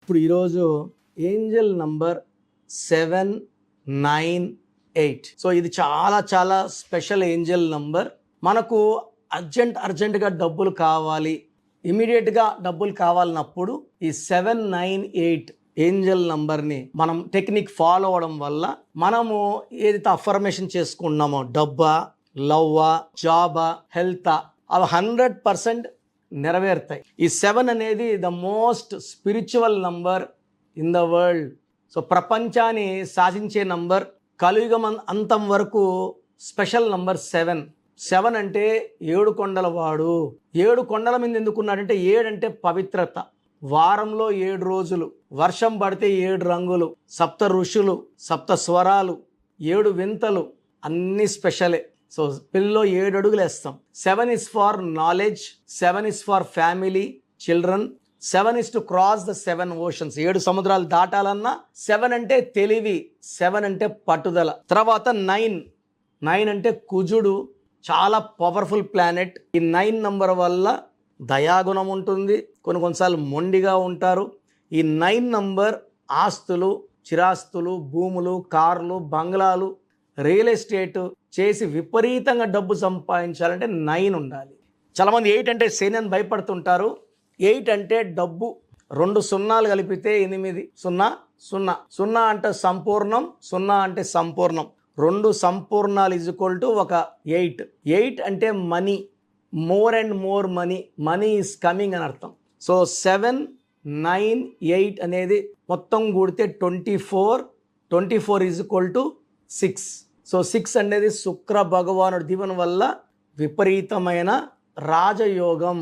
ఇప్పుడు ఈరోజు Angel number 798. So ఇది చాలా చాలా స్పెషల్ ఏంజల్ నంబర్. మనకు అర్జెంటుగా డబ్బులు కావాలి, ఇమీడియట్గా డబ్బులు కావాలన్నప్పుడు ఈ 798 ఏంజల్ నంబర్ని మనం టెక్నిక్ ఫాలో అవడం వల్ల మనము ఏదైతే అఫర్మేషన్ చేసుకున్నామో డబ్బా, లవ్వా, జాబా, హెల్తా అవి 100% నెరవేరుతాయి. ఈ 7 అనేది the most spiritual number in the world. So ప్రపంచాన్ని శాసించే నంబర్, కలియుగం అంతం వరకు స్పెషల్ నంబర్ 7. 7 అంటే 7 కొండల వాడు. 7 కొండల మీద ఎందుకున్నాడంటే 7 అంటే పవిత్రత. వారంలో 7 రోజులు, వర్షం పడితే 7 రంగులు, సప్త ఋషులు, సప్త స్వరాలు, 7 వింతలు, అన్ని స్పెషలే. సో పిల్లో 7 అడుగులు వేస్తాం. 7 is for knowledge, 7 is for family, children, 7 is to cross the 7 oceans. 7 సముద్రాలు దాటాలన్నా 7 అంటే తెలివి, 7 అంటే పట్టుదల. తర్వాత 9 అంటే కుజుడు, చాలా పవర్ఫుల్ ప్లానెట్. ఈ 9 నంబర్ వల్ల దయాగుణం ఉంటుంది, కొన్నిసార్లు మొండిగా ఉంటారు. ఈ 9 నంబర్ ఆస్తులు, చిరాస్తులు, భూములు, కార్లు, బంగ్లాలు, రియల్ ఎస్టేట్ చేసి విపరీతంగా డబ్బు సంపాదించాలంటే 9 ఉండాలి. చాలామంది 8 అంటే శని అని భయపడుతుంటారు. 8 అంటే డబ్బు. 2 సున్నాలు కలిపితే 8, 0 0 0 అంటే సంపూర్ణం, 0 అంటే సంపూర్ణం. 2 సంపూర్ణాలు ఈజ్ఈక్వల్ టు ఒక 8. 8 అంటే money, more and more money is coming అని అర్థం. సో 7, 9, 8 అనేది మొత్తం కూడితే 24. 24 ఈజ్ఈక్వల్ టు 6. సో 6 అనేది శుక్ర భగవానుడి దీవెన వల్ల విపరీతమైన రాజయోగం.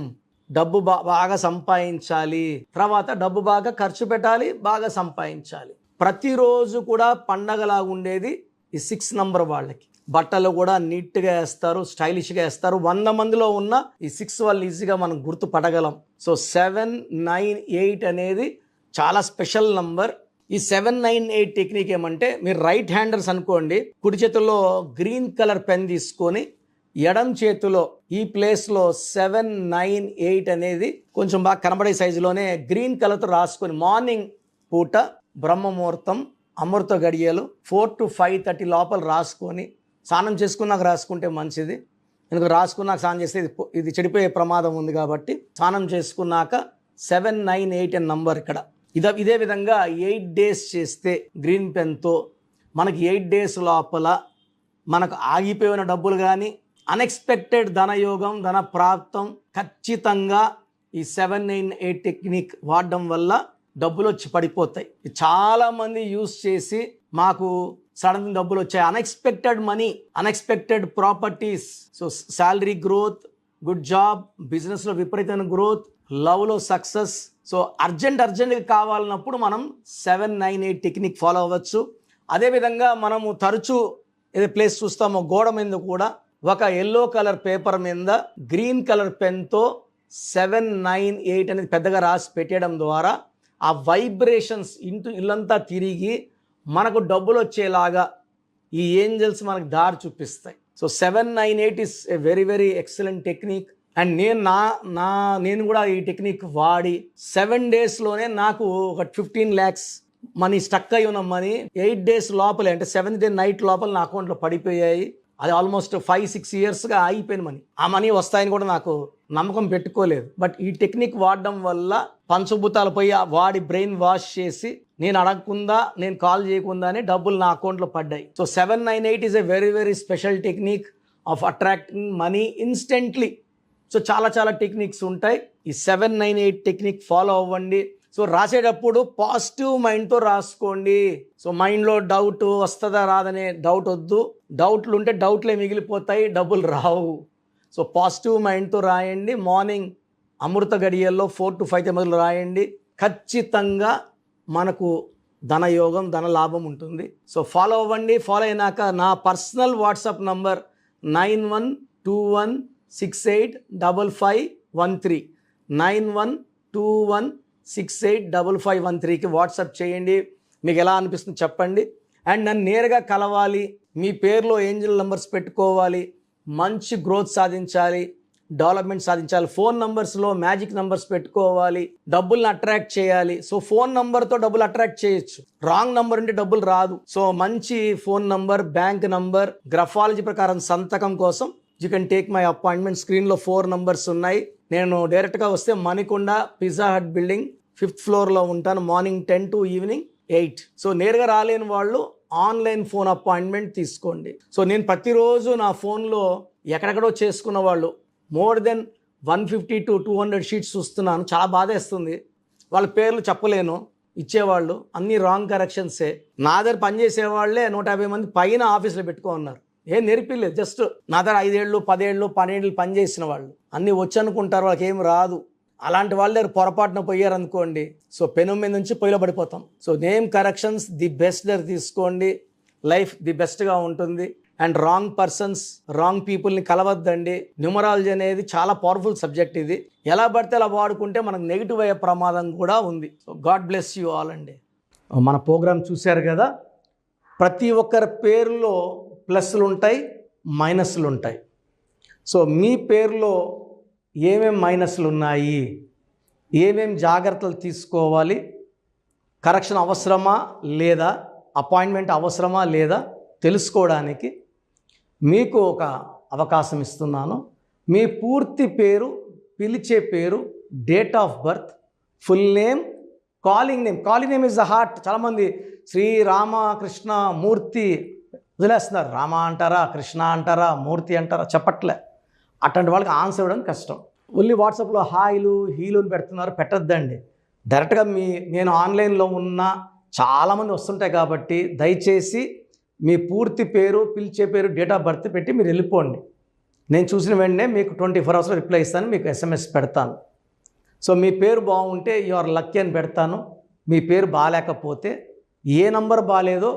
డబ్బు బాగా సంపాదించాలి, తర్వాత డబ్బు బాగా ఖర్చు పెట్టాలి, బాగా సంపాదించాలి. ప్రతిరోజు కూడా పండగలాగా ఉండేది ఈ 6 నంబర్ వాళ్ళకి. బట్టలు కూడా నీట్గా వేస్తారు, స్టైలిష్గా వేస్తారు. 100 మందిలో ఉన్న ఈ 6 వాళ్ళు ఈజీగా మనం గుర్తుపట్టగలం. సో 7, 9, 8 అనేది చాలా స్పెషల్ నంబర్. ఈ 798 టెక్నిక్ ఏమంటే, మీరు రైట్ హ్యాండర్స్ అనుకోండి, కుడి చేతుల్లో గ్రీన్ కలర్ పెన్ తీసుకొని ఎడం చేతిలో ఈ ప్లేస్లో 798 అనేది కొంచెం బాగా కనబడే సైజులోనే గ్రీన్ కలర్తో రాసుకొని మార్నింగ్ పూట బ్రహ్మ ముహూర్తం అమృత గడియలు 4 to 5:30 లోపల రాసుకొని స్నానం చేసుకున్నాక రాసుకుంటే మంచిది. ఎందుకు రాసుకున్నాక స్నానం చేస్తే ఇది చెడిపోయే ప్రమాదం ఉంది కాబట్టి స్నానం చేసుకున్నాక 798 అనే నంబర్ ఇక్కడ. ఇదే విధంగా 8 days చేస్తే గ్రీన్ పెన్తో మనకి 8 days లోపల మనకు ఆగిపోయిన డబ్బులు కానీ, అన్ఎక్స్పెక్టెడ్ ధనయోగం, ధన ప్రాప్తం ఖచ్చితంగా ఈ 798 టెక్నిక్ వాడడం వల్ల డబ్బులు వచ్చి పడిపోతాయి. చాలామంది యూస్ చేసి మాకు సడన్ డబ్బులు వచ్చాయి, unexpected money, unexpected properties. So salary growth, good job, బిజినెస్లో విపరీతమైన గ్రోత్, లవ్లో సక్సెస్. సో అర్జెంటుగా కావాలన్నప్పుడు మనం 798 టెక్నిక్ ఫాలో అవ్వచ్చు. అదేవిధంగా మనము తరచూ ఏదో ప్లేస్ చూస్తామో గోడ మీద కూడా ఒక ఎల్లో కలర్ పేపర్ మీద గ్రీన్ కలర్ పెన్తో 798 అనేది పెద్దగా రాసి పెట్టేయడం ద్వారా ఆ వైబ్రేషన్స్ ఇల్లంతా తిరిగి మనకు డబ్బులు వచ్చేలాగా ఈ ఏంజల్స్ మనకు దారి చూపిస్తాయి. So 798 is a very very excellent technique. And నేను కూడా ఈ టెక్నిక్ వాడి 7 daysలోనే నాకు ఒక 15 lakhs మనీ స్టక్ అయి ఉన్న మనీ 8 days లోపలే, అంటే 7th day నైట్ లోపల నా అకౌంట్లో పడిపోయాయి. అది ఆల్మోస్ట్ 5-6 yearsగా ఆగిపోయిన మనీ. ఆ మనీ వస్తాయని కూడా నాకు నమ్మకం పెట్టుకోలేదు. బట్ ఈ టెక్నిక్ వాడడం వల్ల పంచభూతాలు పోయి వాడి బ్రెయిన్ వాష్ చేసి నేను అడగకుండా, నేను కాల్ చేయకుండానే డబ్బులు నా అకౌంట్లో పడ్డాయి. So 798 is a very very special technique of attracting money instantly. So చాలా టెక్నిక్స్ ఉంటాయి. ఈ 798 టెక్నిక్ ఫాలో అవ్వండి. సో రాసేటప్పుడు పాజిటివ్ మైండ్తో రాసుకోండి. సో మైండ్లో డౌట్ వస్తుందా రాదనే డౌట్ వద్దు. డౌట్లు ఉంటే డౌట్లే మిగిలిపోతాయి, డబ్బులు రావు. సో పాజిటివ్ మైండ్తో రాయండి. మార్నింగ్ అమృత గడియల్లో 4 to 5 రాయండి. ఖచ్చితంగా మనకు ధనయోగం, ధన లాభం ఉంటుంది. సో ఫాలో అవ్వండి. ఫాలో అయినాక నా పర్సనల్ వాట్సాప్ నంబర్ 9121685513 9121685513కి వాట్సాప్ చేయండి. మీకు ఎలా అనిపిస్తుంది చెప్పండి. అండ్ నన్ను నేరుగా కలవాలి, మీ పేరులో ఏంజల్ నంబర్స్ పెట్టుకోవాలి, మంచి గ్రోత్ సాధించాలి, డెవలప్మెంట్ సాధించాలి. ఫోన్ నంబర్స్లో మ్యాజిక్ నంబర్స్ పెట్టుకోవాలి, డబ్బుల్ని అట్రాక్ట్ చేయాలి. సో ఫోన్ నంబర్తో డబ్బులు అట్రాక్ట్ చేయొచ్చు, రాంగ్ నంబర్ ఉంటే డబ్బులు రాదు. సో మంచి phone number, bank number, graphology ప్రకారం సంతకం కోసం you can take my appointment. స్క్రీన్లో 4 నంబర్స్ ఉన్నాయి. నేను డైరెక్ట్గా వస్తే Manikonda pizza hot building 5th ఫ్లోర్లో ఉంటాను, మార్నింగ్ 10 to ఈవినింగ్ 8. సో నేరుగా రాలేని వాళ్ళు ఆన్లైన్ ఫోన్ అపాయింట్మెంట్ తీసుకోండి. సో నేను ప్రతిరోజు నా ఫోన్లో ఎక్కడెక్కడో చేసుకున్న వాళ్ళు మోర్ దెన్ 150 to 200 షీట్స్ చూస్తున్నాను. చాలా బాధేస్తుంది. వాళ్ళ పేర్లు చెప్పలేను, ఇచ్చేవాళ్ళు అన్ని రాంగ్ కరెక్షన్సే. నా దగ్గర పనిచేసే వాళ్ళే 150 మంది పైన ఆఫీస్లో పెట్టుకో ఉన్నారు. ఏం నేర్పిలేదు, జస్ట్ నా దగ్గర 5 ఏళ్ళు 10 ఏళ్ళు 12 ఏళ్ళు పనిచేసిన వాళ్ళు అన్నీ వచ్చి అనుకుంటారు, వాళ్ళకి ఏం రాదు. అలాంటి వాళ్ళ దగ్గర పొరపాటున పోయారు అనుకోండి, సో పెను మీద నుంచి పొయ్యిలో పడిపోతాం. So name corrections the best దగ్గర తీసుకోండి, లైఫ్ ది బెస్ట్గా ఉంటుంది. అండ్ రాంగ్ పర్సన్స్, రాంగ్ పీపుల్ని కలవద్దండి. న్యూమరాలజీ అనేది చాలా పవర్ఫుల్ సబ్జెక్ట్. ఇది ఎలా పడితే అలా వాడుకుంటే మనకు నెగిటివ్ అయ్యే ప్రమాదం కూడా ఉంది. So God bless you all అండి. మన ప్రోగ్రామ్ చూశారు కదా, ప్రతి ఒక్కరి పేరులో ప్లస్లు ఉంటాయి, మైనస్లు ఉంటాయి. సో మీ పేరులో ఏమేం మైనస్లు ఉన్నాయి, ఏమేం జాగ్రత్తలు తీసుకోవాలి, కరెక్షన్ అవసరమా లేదా, అపాయింట్మెంట్ అవసరమా లేదా తెలుసుకోవడానికి మీకు ఒక అవకాశం ఇస్తున్నాను. మీ పూర్తి పేరు, పిలిచే పేరు, date of birth, full name, calling name. Calling name is the heart. చాలామంది శ్రీ రామకృష్ణ మూర్తి వదిలేస్తున్నారు. రామ అంటారా, కృష్ణ అంటారా, మూర్తి అంటారా చెప్పట్లే. అట్లాంటి వాళ్ళకి ఆన్సర్ ఇవ్వడం కష్టం. ఓన్లీ వాట్సాప్లో హాయిలు హీలుని పెడుతున్నారు, పెట్టద్దండి. డైరెక్ట్గా నేను ఆన్లైన్లో ఉన్న చాలామంది వస్తుంటాయి కాబట్టి దయచేసి మీ పూర్తి పేరు, పిలిచే పేరు, డేట్ ఆఫ్ బర్త్ పెట్టి మీరు వెళ్ళిపోండి. నేను చూసిన వెంటనే మీకు 24 hours రిప్లై ఇస్తాను, మీకు SMS పెడతాను. సో మీ పేరు బాగుంటే యు ఆర్ లక్కీ అని పెడతాను. మీ పేరు బాగాలేకపోతే ఏ నంబర్ బాగాలేదో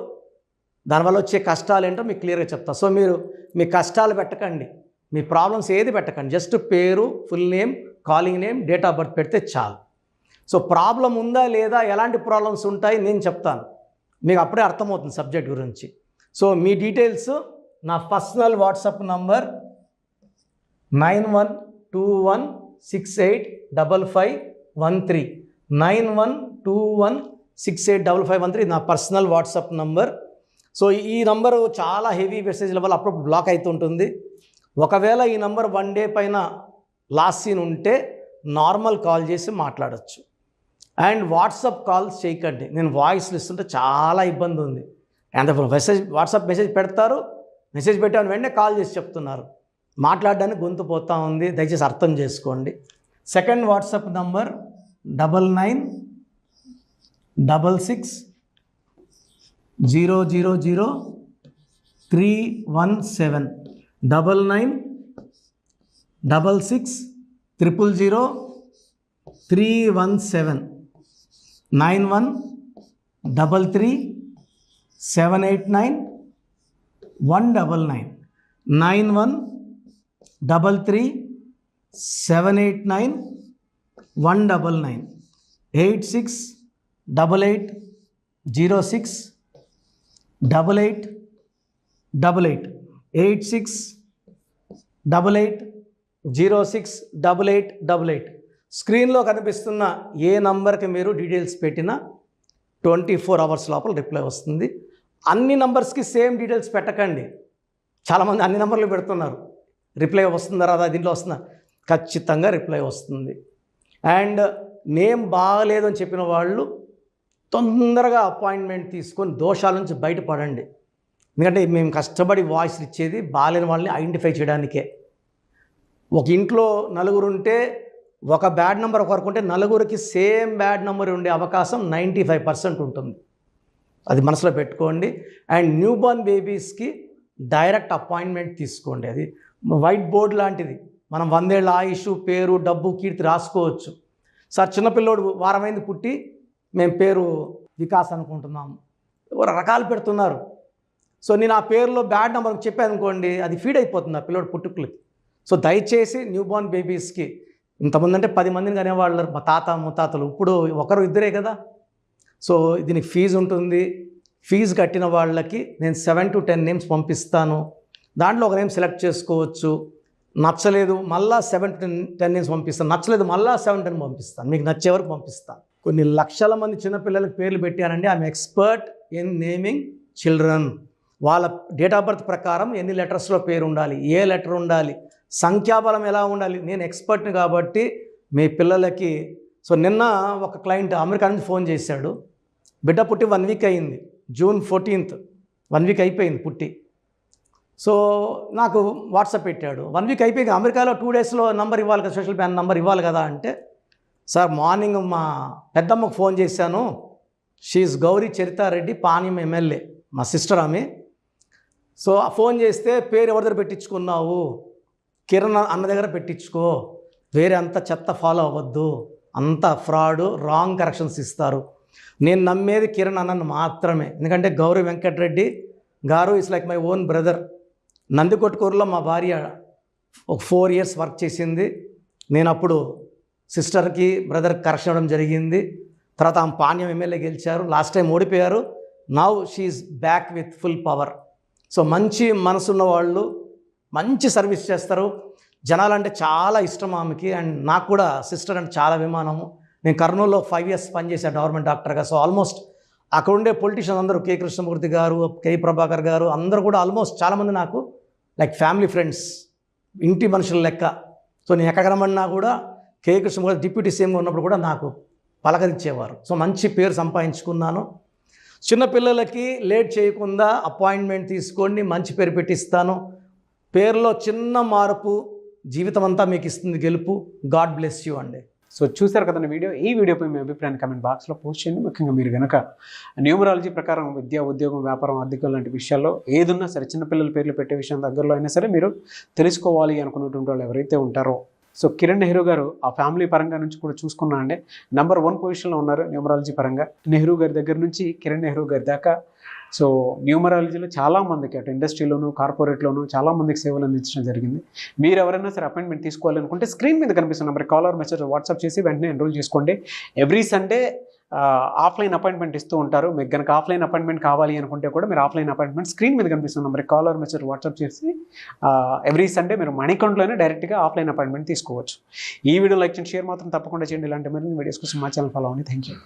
దానివల్ల వచ్చే కష్టాలు ఏంటో మీకు క్లియర్గా చెప్తా. సో మీరు మీ కష్టాలు పెట్టకండి, మీ ప్రాబ్లమ్స్ ఏది పెట్టకండి, జస్ట్ పేరు, full name, calling name, date of birth పెడితే చాలు. సో ప్రాబ్లం ఉందా లేదా, ఎలాంటి ప్రాబ్లమ్స్ ఉంటాయి నేను చెప్తాను, మీకు అప్పుడే అర్థమవుతుంది సబ్జెక్ట్ గురించి. సో మీ డీటెయిల్స్ నా పర్సనల్ వాట్సాప్ నంబర్ 9121685513 9121685513 నా పర్సనల్ వాట్సాప్ నంబర్. సో ఈ నంబరు చాలా హెవీ మెసేజ్ల వల్ల అప్పుడు బ్లాక్ అవుతుంటుంది. ఒకవేళ ఈ నంబర్ 1 day పైన లాస్ట్ సీన్ ఉంటే నార్మల్ కాల్ చేసి మాట్లాడచ్చు. అండ్ వాట్సాప్ కాల్స్ చేయకండి, నేను వాయిస్లు ఇస్తుంటే చాలా ఇబ్బంది ఉంది. అంత వాట్సాప్ మెసేజ్ పెడతారు, మెసేజ్ పెట్టాను వెంటనే కాల్ చేసి చెప్తున్నారు, మాట్లాడడానికి గొంతు పోతూ ఉంది, దయచేసి అర్థం చేసుకోండి. Second WhatsApp number 9966000317 9966000317 9133789199 9133789199 8688068888 8688068888. స్క్రీన్లో కనిపిస్తున్న ఏ నంబర్కి మీరు డీటెయిల్స్ పెట్టినా 24 hours లోపల రిప్లై వస్తుంది. అన్ని నంబర్స్కి సేమ్ డీటెయిల్స్ పెట్టకండి. చాలామంది అన్ని నంబర్లు పెడుతున్నారు, రిప్లై వస్తుందా రాదా, దీంట్లో వస్తుందా, ఖచ్చితంగా రిప్లై వస్తుంది. అండ్ నేమ్ బాగలేదు అని చెప్పిన వాళ్ళు తొందరగా అపాయింట్మెంట్ తీసుకొని దోషాల నుంచి బయటపడండి. ఎందుకంటే మేము కష్టపడి వాయిస్ ఇచ్చేది బాగాలేని వాళ్ళని ఐడెంటిఫై చేయడానికే. ఒక ఇంట్లో 4 ఉంటే ఒక బ్యాడ్ నెంబర్ ఒకరికి ఉంటే 4కి సేమ్ బ్యాడ్ నెంబర్ ఉండే అవకాశం 95% ఉంటుంది. అది మనసులో పెట్టుకోండి. అండ్ న్యూ బోర్న్ బేబీస్కి డైరెక్ట్ అపాయింట్మెంట్ తీసుకోండి. అది వైట్ బోర్డ్ లాంటిది, మనం 100 ఏళ్ళ ఆయుష్, పేరు, డబ్బు, కీర్తి రాసుకోవచ్చు. సార్ చిన్నపిల్లోడు వారమైంది పుట్టి మేము పేరు వికాస్ అనుకుంటున్నాము, రకాలు పెడుతున్నారు. సో నేను ఆ పేరులో బ్యాడ్ నెంబర్ చెప్పాను అనుకోండి, అది ఫీడ్ అయిపోతుంది ఆ పిల్లోడు పుట్టుకులకి. సో దయచేసి న్యూ బోర్న్ బేబీస్కి, ఇంతమంది అంటే 10 మందిని కనేవాళ్ళు మా తాత ముత్తాతలు, ఇప్పుడు 1-2 కదా. సో దీనికి ఫీజు ఉంటుంది. ఫీజు కట్టిన వాళ్ళకి నేను 7 to 10 నేమ్స్ పంపిస్తాను. దాంట్లో ఒక నేమ్ సెలెక్ట్ చేసుకోవచ్చు. నచ్చలేదు మళ్ళా 7-10 నేమ్స్ పంపిస్తాను, నచ్చలేదు మళ్ళా 7-10 పంపిస్తాను, మీకు నచ్చే వరకు పంపిస్తాను. కొన్ని లక్షల మంది చిన్నపిల్లలకు పేర్లు పెట్టానండి. I'm expert in naming children. వాళ్ళ డేట్ ఆఫ్ బర్త్ ప్రకారం ఎన్ని లెటర్స్లో పేరు ఉండాలి, ఏ లెటర్ ఉండాలి, సంఖ్యాబలం ఎలా ఉండాలి, నేను ఎక్స్పర్ట్ని కాబట్టి మీ పిల్లలకి. సో నిన్న ఒక క్లయింట్ అమెరికా నుంచి ఫోన్ చేశాడు. బిడ్డ పుట్టి 1 వీక్ అయింది, June 14th 1 వీక్ అయిపోయింది పుట్టి. సో నాకు వాట్సాప్ పెట్టాడు, 1 వీక్ అయిపోయింది, అమెరికాలో 2 డేస్లో నంబర్ ఇవ్వాలి కదా, సోషల్ ప్యాన్ నంబర్ ఇవ్వాలి కదా అంటే, సార్ మార్నింగ్ మా పెద్దమ్మకు ఫోన్ చేశాను, షీఈ్ గౌరీ చరితారెడ్డి, పాణ్యం ఎమ్మెల్యే, మా సిస్టర్ ఆమె. సో ఫోన్ చేస్తే పేరు ఎవరి దగ్గర పెట్టించుకున్నావు, కిరణ్ అన్న దగ్గర పెట్టించుకో, వేరే అంత చెత్త ఫాలో అవ్వద్దు, అంత ఫ్రాడ్, రాంగ్ కరెక్షన్స్ ఇస్తారు. నేను నమ్మేది కిరణ్ అన్నను మాత్రమే, ఎందుకంటే గౌరీ వెంకటరెడ్డి గారు is like my own brother. నందికొట్కూరులో మా భార్య ఒక 4 years వర్క్ చేసింది. నేను అప్పుడు సిస్టర్కి బ్రదర్కి కరెక్షన్ ఇవ్వడం జరిగింది. తర్వాత ఆమె పాణ్యం ఎమ్మెల్యే గెలిచారు, లాస్ట్ టైం ఓడిపోయారు. Now she's back with full power. So మంచి మనసున్న వాళ్ళు మంచి సర్వీస్ చేస్తారు. జనాలంటే చాలా ఇష్టం ఆమెకి, అండ్ నాకు కూడా సిస్టర్ అంటే చాలా అభిమానము. నేను కర్నూలులో 5 years పనిచేశాను గవర్నమెంట్ డాక్టర్గా. సో ఆల్మోస్ట్ అక్కడ ఉండే పొలిటీషియన్స్ అందరూ, కె కృష్ణమూర్తి గారు, కె ప్రభాకర్ గారు, అందరూ కూడా ఆల్మోస్ట్ చాలామంది నాకు లైక్ ఫ్యామిలీ ఫ్రెండ్స్, ఇంటి మనుషుల లెక్క. సో నేను ఎక్కడ కనబడినా కూడా కె కృష్ణమూర్తి డిప్యూటీ సీఎంగా ఉన్నప్పుడు కూడా నాకు పలకరించేవారు. సో మంచి పేరు సంపాదించుకున్నాను. చిన్నపిల్లలకి లేట్ చేయకుండా అపాయింట్మెంట్ తీసుకోండి, మంచి పేరు పెట్టిస్తాను. పేరులో చిన్న మార్పు జీవితం అంతా మీకు ఇస్తుంది గెలుపు. గాడ్ బ్లెస్ యూ అండి. సో చూసారు కదండి వీడియో. ఈ వీడియోపై మీ అభిప్రాయాన్ని కామెంట్ బాక్స్లో పోస్ట్ చేయండి. ముఖ్యంగా మీరు కనుక న్యూమరాలజీ ప్రకారం విద్య, ఉద్యోగం, వ్యాపారం, ఆర్థికం లాంటి విషయాల్లో ఏదున్నా సరే, చిన్నపిల్లల పేర్లు పెట్టే విషయం దగ్గరలో అయినా సరే మీరు తెలుసుకోవాలి అనుకున్నటువంటి వాళ్ళు ఎవరైతే ఉంటారో, సో కిరణ్ నెహ్రూ గారు ఆ ఫ్యామిలీ పరంగా నుంచి కూడా చూసుకున్నా అండి నెంబర్ 1 పొజిషన్లో ఉన్నారు న్యూమరాలజీ పరంగా. నెహ్రూ గారి దగ్గర నుంచి కిరణ్ నెహ్రూ గారి దాకా సో న్యూమరాలజీలో చాలామందికి అటు ఇండస్ట్రీలోను, కార్పొరేట్లోను చాలామందికి సేవలు అందించడం జరిగింది. మీరు ఎవరైనా సరే అపాయింట్మెంట్ తీసుకోవాలనుకుంటే స్క్రీన్ మీద కనిపిస్తున్న నెంబర్ కాలర్ మెసేజ్ వాట్సాప్ చేసి వెంటనే ఎన్రోల్ చేసుకోండి. ఎవ్రీ సండే ఆఫ్లైన్ అపాయింట్మెంట్ ఇస్తూ ఉంటారు. మీకు కనుక ఆఫ్లైన్ అపాయింట్మెంట్ కావాలి అనుకుంటే కూడా మీరు ఆఫ్లైన్ అపాయింట్మెంట్ స్క్రీన్ మీద కనిపిస్తున్న నెంబర్ కాలర్ మెసేజ్ వాట్సాప్ చేసి ఎవ్రీ సండే మీరు మణికంట్లోనే డైరెక్ట్గా ఆఫ్లైన్ అపాయింట్మెంట్ తీసుకోవచ్చు. ఈ వీడియో లైక్ చేయండి, షేర్ మాత్రం తప్పకుండా చేయండి. ఇలాంటి మరిన్ని వీడియోస్ కోసం మా ఛానల్ ఫాలో అవ్వండి. Thank you.